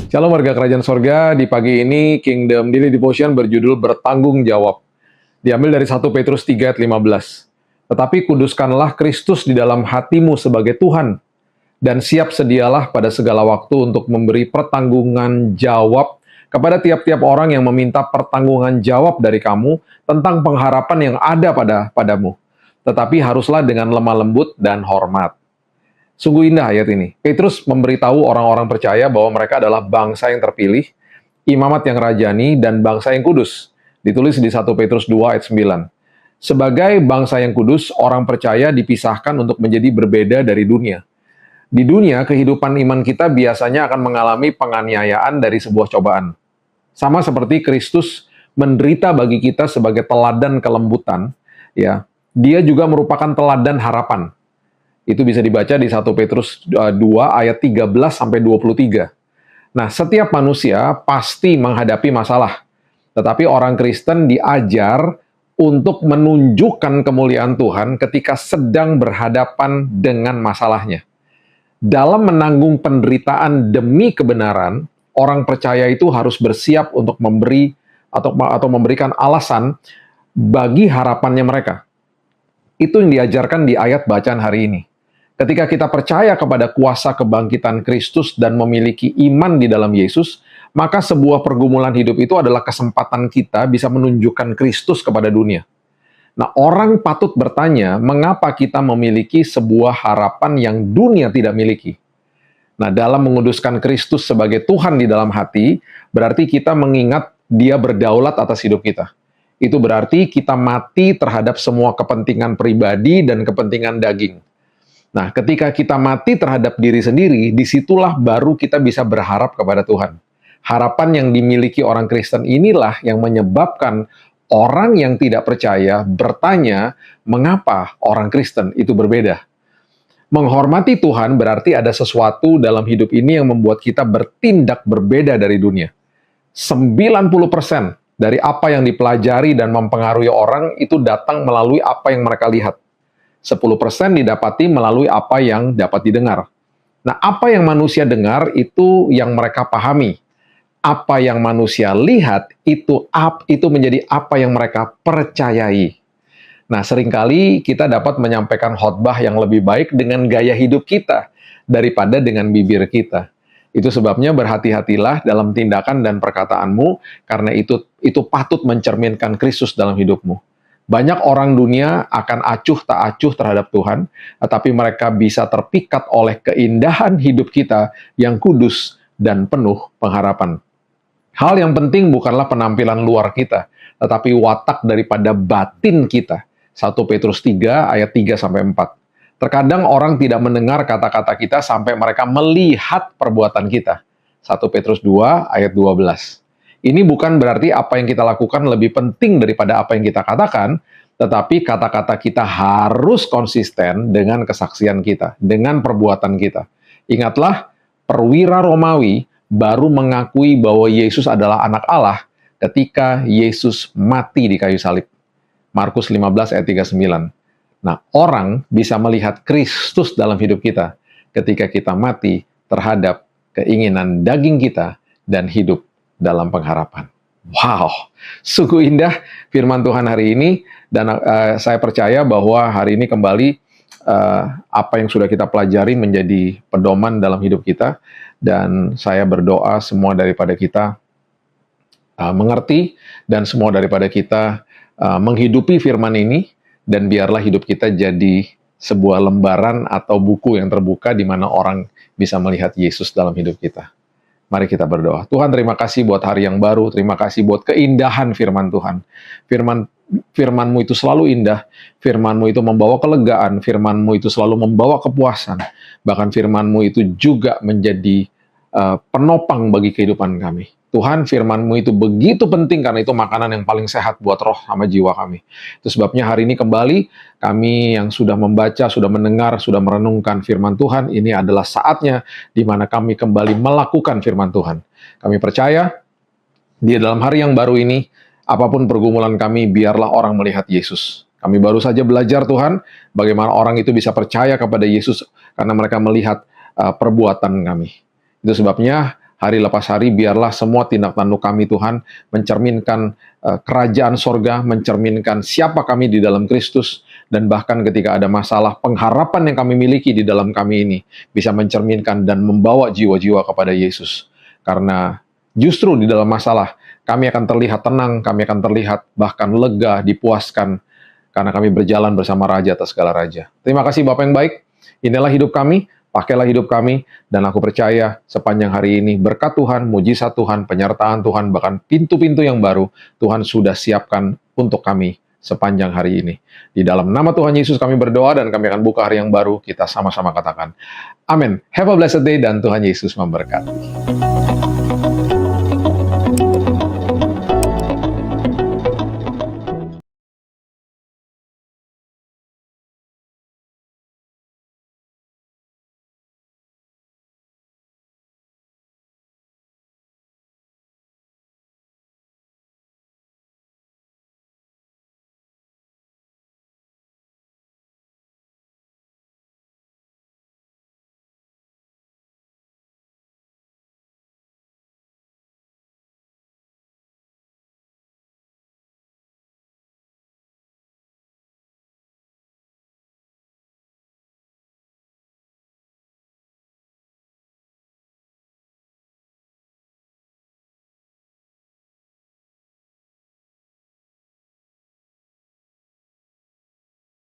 Shalom warga kerajaan sorga, di pagi ini Kingdom Daily Devotion berjudul Bertanggung Jawab. Diambil dari 1 Petrus 3 ayat 15. Tetapi kuduskanlah Kristus di dalam hatimu sebagai Tuhan, dan siap sedialah pada segala waktu untuk memberi pertanggungan jawab kepada tiap-tiap orang yang meminta pertanggungan jawab dari kamu tentang pengharapan yang ada padamu. Tetapi haruslah dengan lemah lembut dan hormat. Sungguh indah ayat ini. Petrus memberitahu orang-orang percaya bahwa mereka adalah bangsa yang terpilih, imamat yang rajani, dan bangsa yang kudus. Ditulis di 1 Petrus 2 ayat 9. Sebagai bangsa yang kudus, orang percaya dipisahkan untuk menjadi berbeda dari dunia. Di dunia, kehidupan iman kita biasanya akan mengalami penganiayaan dari sebuah cobaan. Sama seperti Kristus menderita bagi kita sebagai teladan kelembutan, ya, dia juga merupakan teladan harapan. Itu bisa dibaca di 1 Petrus 2 ayat 13 sampai 23. Nah, setiap manusia pasti menghadapi masalah. Tetapi orang Kristen diajar untuk menunjukkan kemuliaan Tuhan ketika sedang berhadapan dengan masalahnya. Dalam menanggung penderitaan demi kebenaran, orang percaya itu harus bersiap untuk memberi atau memberikan alasan bagi harapannya mereka. Itu yang diajarkan di ayat bacaan hari ini. Ketika kita percaya kepada kuasa kebangkitan Kristus dan memiliki iman di dalam Yesus, maka sebuah pergumulan hidup itu adalah kesempatan kita bisa menunjukkan Kristus kepada dunia. Nah, orang patut bertanya, mengapa kita memiliki sebuah harapan yang dunia tidak miliki? Nah, dalam menguduskan Kristus sebagai Tuhan di dalam hati, berarti kita mengingat Dia berdaulat atas hidup kita. Itu berarti kita mati terhadap semua kepentingan pribadi dan kepentingan daging. Nah, ketika kita mati terhadap diri sendiri, disitulah baru kita bisa berharap kepada Tuhan. Harapan yang dimiliki orang Kristen inilah yang menyebabkan orang yang tidak percaya bertanya, mengapa orang Kristen itu berbeda? Menghormati Tuhan berarti ada sesuatu dalam hidup ini yang membuat kita bertindak berbeda dari dunia. 90% dari apa yang dipelajari dan mempengaruhi orang itu datang melalui apa yang mereka lihat. 10% didapati melalui apa yang dapat didengar. Nah, apa yang manusia dengar itu yang mereka pahami. Apa yang manusia lihat itu menjadi apa yang mereka percayai. Nah, seringkali kita dapat menyampaikan khotbah yang lebih baik dengan gaya hidup kita daripada dengan bibir kita. Itu sebabnya berhati-hatilah dalam tindakan dan perkataanmu, karena itu patut mencerminkan Kristus dalam hidupmu. Banyak orang dunia akan acuh tak acuh terhadap Tuhan, tetapi mereka bisa terpikat oleh keindahan hidup kita yang kudus dan penuh pengharapan. Hal yang penting bukanlah penampilan luar kita, tetapi watak daripada batin kita. 1 Petrus 3 ayat 3-4. Terkadang orang tidak mendengar kata-kata kita sampai mereka melihat perbuatan kita. 1 Petrus 2 ayat 12. Ini bukan berarti apa yang kita lakukan lebih penting daripada apa yang kita katakan, tetapi kata-kata kita harus konsisten dengan kesaksian kita, dengan perbuatan kita. Ingatlah, perwira Romawi baru mengakui bahwa Yesus adalah anak Allah ketika Yesus mati di kayu salib. Markus 15 ayat 39. Nah, orang bisa melihat Kristus dalam hidup kita ketika kita mati terhadap keinginan daging kita dan hidup dalam pengharapan. Wow, sungguh indah firman Tuhan hari ini, dan saya percaya bahwa hari ini kembali apa yang sudah kita pelajari menjadi pedoman dalam hidup kita, dan saya berdoa semua daripada kita mengerti, dan semua daripada kita menghidupi firman ini, dan biarlah hidup kita jadi sebuah lembaran atau buku yang terbuka di mana orang bisa melihat Yesus dalam hidup kita. Mari kita berdoa. Tuhan, terima kasih buat hari yang baru. Terima kasih buat keindahan firman Tuhan. Firman-Mu itu selalu indah. Firman-Mu itu membawa kelegaan. Firman-Mu itu selalu membawa kepuasan. Bahkan firman-Mu itu juga menjadi penopang bagi kehidupan kami. Tuhan, firman-Mu itu begitu penting karena itu makanan yang paling sehat buat roh sama jiwa kami. Itu sebabnya hari ini kembali kami yang sudah membaca, sudah mendengar, sudah merenungkan firman Tuhan, ini adalah saatnya di mana kami kembali melakukan firman Tuhan. Kami percaya di dalam hari yang baru ini, apapun pergumulan kami, biarlah orang melihat Yesus. Kami baru saja belajar Tuhan, bagaimana orang itu bisa percaya kepada Yesus karena mereka melihat perbuatan kami. Itu sebabnya Hari lepas hari, biarlah semua tindak tanduk kami, Tuhan, mencerminkan kerajaan sorga, mencerminkan siapa kami di dalam Kristus, dan bahkan ketika ada masalah, pengharapan yang kami miliki di dalam kami ini bisa mencerminkan dan membawa jiwa-jiwa kepada Yesus. Karena justru di dalam masalah, kami akan terlihat tenang, kami akan terlihat bahkan lega, dipuaskan, karena kami berjalan bersama Raja atas segala Raja. Terima kasih Bapak yang baik, inilah hidup kami, pakailah hidup kami, dan aku percaya sepanjang hari ini berkat Tuhan, mujizat Tuhan, penyertaan Tuhan, bahkan pintu-pintu yang baru Tuhan sudah siapkan untuk kami sepanjang hari ini. Di dalam nama Tuhan Yesus kami berdoa dan kami akan buka hari yang baru, kita sama-sama katakan, amin. Have a blessed day dan Tuhan Yesus memberkati.